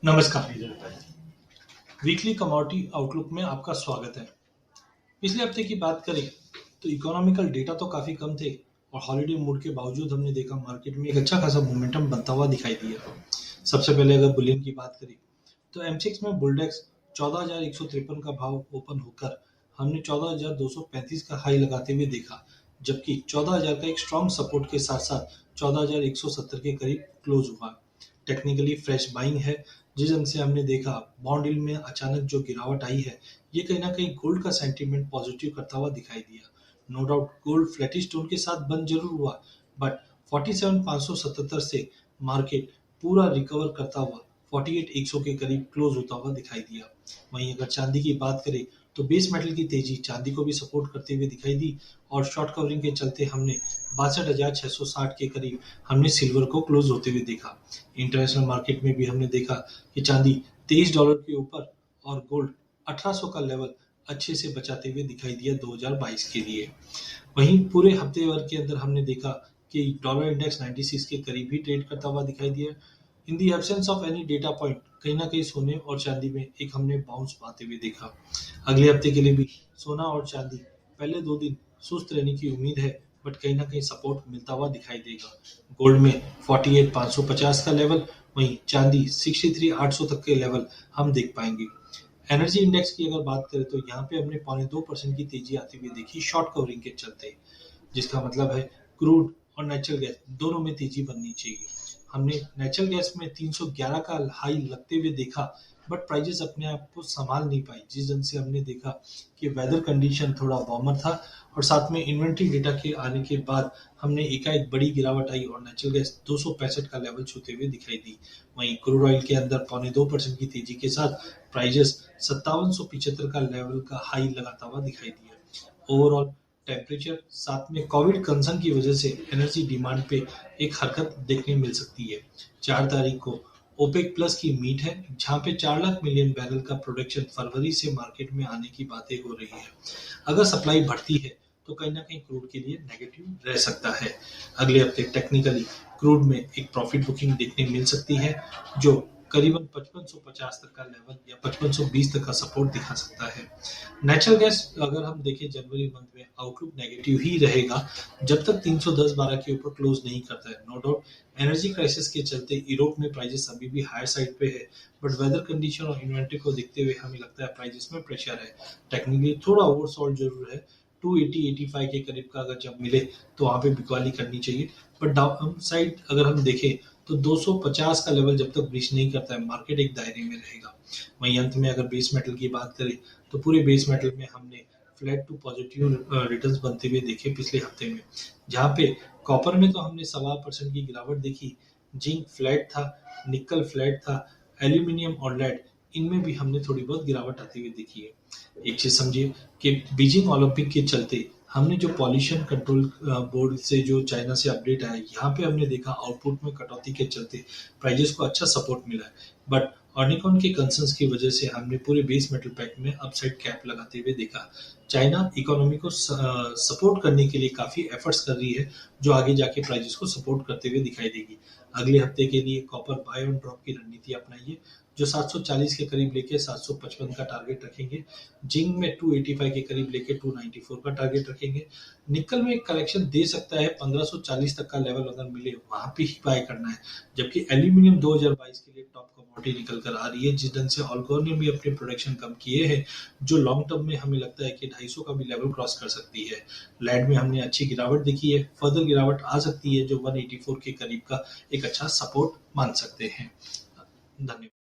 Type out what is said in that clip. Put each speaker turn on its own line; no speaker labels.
नमस्कार। Weekly commodity outlook में आपका स्वागत है। पिछले हफ्ते की बात करें तो इकोनॉमिकल डेटा तो काफी कम थे और हॉलिडे मूड के बावजूद हमने देखा मार्केट में एक अच्छा खासा मोमेंटम बनता हुआ दिखाई दिया। सबसे पहले अगर बुलियन की बात करें तो एमसीएक्स में बुलडेक्स 14,153 का भाव ओपन होकर हमने 14,235 का हाई लगाते हुए देखा, जबकि 14,000 का एक स्ट्रॉन्ग सपोर्ट के साथ साथ 14,170 के करीब क्लोज हुआ। टेक्निकली फ्रेश बाइंग है। जिस ढंग से हमने देखा बॉन्ड यील्ड में अचानक जो गिरावट आई है, ये कहीं ना कहीं गोल्ड का सेंटीमेंट पॉजिटिव करता हुआ दिखाई दिया। No doubt gold flattish tone के साथ बंद जरूर हुआ, बट 47,577 से मार्केट पूरा रिकवर करता हुआ 48,100 के करीब क्लोज होता हुआ दिखाई दिया। वहीं अगर चांदी की बात करें तो बेस मेटल की तेजी चांदी को भी सपोर्ट करते हुए दिखाई दी और शॉर्ट कवरिंग के चलते हमने 62,660 के करीब हमने सिल्वर को क्लोज होते हुए देखा। इंटरनेशनल मार्केट में भी हमने देखा कि चांदी $23 के ऊपर और गोल्ड 1800 का लेवल अच्छे से बचाते हुए दिखाई दिया 2022 के लिए। वहीं पूरे हफ्ते भर के अंदर हमने देखा कि डॉलर इंडेक्स 96 के करीब ही ट्रेड करता हुआ दिखाई दिया। In the absence of any data point कहीं ना कहीं सोने और चांदी में एक हमने बाउंस पाते हुए देखा। अगले हफ्ते के लिए भी सोना और चांदी पहले 2 दिन सुस्त रहने की उम्मीद है, बट कहीं ना कहीं सपोर्ट मिलता हुआ दिखाई देगा। गोल्ड में 48,550 का लेवल, वहीं चांदी 63,800 तक के लेवल हम देख पाएंगे। एनर्जी इंडेक्स की अगर बात करें तो यहाँ पे हमने 0.2% की तेजी आती हुई देखी शॉर्ट कवरिंग के चलते, जिसका मतलब है क्रूड और नेचुरल गैस दोनों में तेजी बननी चाहिए। हमने नेचुरल गैस में 311 का हाई लगते हुए देखा, बट प्राइजेस अपने आप को संभाल नहीं पाई। जिस दिन से हमने देखा कि वेदर कंडीशन थोड़ा वार्मर था और साथ में इन्वेंट्री डेटा के आने के बाद हमने एकाएक बड़ी गिरावट आई और नेचुरल गैस 265 का लेवल छूते हुए दिखाई दी। वहीं क्रूड ऑयल के अंदर 0.2% की तेजी के साथ प्राइजेस 5775 का लेवल का हाई लगाता हुआ दिखाई दिया। ओवरऑल टेम्परेचर साथ में कोविड कंसर्न की वजह से एनर्जी डिमांड पे एक हरकत देखने मिल सकती है। 4 तारीख को ओपेक प्लस की मीट है, जहां पे 4 लाख मिलियन बैरल का प्रोडक्शन फरवरी से मार्केट में आने की बातें हो रही है। अगर सप्लाई बढ़ती है तो कहीं ना कहीं क्रूड के लिए नेगेटिव रह सकता है। अगले हफ्ते टेक्निकली क्रूड में एक प्रॉफिट बुकिंग देखने मिल सकती है, जो करीबन 5550 तक का लेवल या 5520 तक का सपोर्ट दिखा सकता है। नेचुरल गैस अगर हम देखें जनवरी मंथ में आउटलुक नेगेटिव ही रहेगा जब तक 310-12 के ऊपर क्लोज नहीं करता है। नो डाउट एनर्जी क्राइसिस के चलते यूरोप में प्राइजेस अभी भी हायर साइड पे है, बट वेदर कंडीशन और इन्वेंट्री को देखते हुए हमें लगता है प्राइजेस में प्रेशर है। टेक्निकली थोड़ा ओवरसोल्ड जरूर है। 280-85 के करीब का अगर जब मिले तो वहां पे बिकवाली करनी चाहिए, बट डाउन साइड अगर हम देखें तो 250 का लेवल जब तक ब्रीच नहीं करता है मार्केट एक दायरे में रहेगा। वहीं अंत में अगर बेस मेटल की बात करें तो पूरे बेस मेटल में हमने फ्लैट टू पॉजिटिव रिटर्न्स बनते हुए देखे पिछले हफ्ते में, जहां पे कॉपर में तो हमने 1.25% की गिरावट देखी, जिंक फ्लैट था, निकल फ्लैट था, एल्यूमिनियम और लेड इनमें भी हमने थोड़ी बहुत गिरावट आती हुई देखी है। एक चीज समझिए कि बीजिंग ओलंपिक के चलते हमने जो पॉल्यूशन कंट्रोल बोर्ड से जो चाइना से अपडेट आया, यहाँ पे हमने देखा आउटपुट में कटौती के चलते प्राइजेस को अच्छा सपोर्ट मिला है, बट ऑर्निकॉन के कंसर्न्स की वजह से हमने पूरे बेस मेटल पैक में अपसाइड कैप लगाते हुए देखा। चाइना इकोनॉमी को सपोर्ट करने के लिए काफी एफर्ट्स कर रही है, जो आगे जाके प्राइजेस को सपोर्ट करते हुए दिखाई देगी। अगले हफ्ते के लिए कॉपर बाय ऑन ड्रॉप की रणनीति अपनाइए, जो 740 के करीब लेके 755 का टारगेट रखेंगे। जिंक में 285 के करीब लेके 294 का टारगेट रखेंगे। निकल में एक करेक्शन दे सकता है, 1540 तक का लेवल अगर मिले वहां पे ही बाय करना है। जबकि एल्यूमिनियम 2022 के लिए टॉप कमोडिटी निकल कर आ रही है, जिस ढंग से ऑल्कोर ने भी अपने प्रोडक्शन कम किए हैं, जो लॉन्ग टर्म में हमें लगता है कि 250 का भी लेवल क्रॉस कर सकती है। लैड में हमने अच्छी गिरावट देखी है, फर्दर गिरावट आ सकती है, जो 184 के करीब का एक अच्छा सपोर्ट मान सकते हैं। धन्यवाद।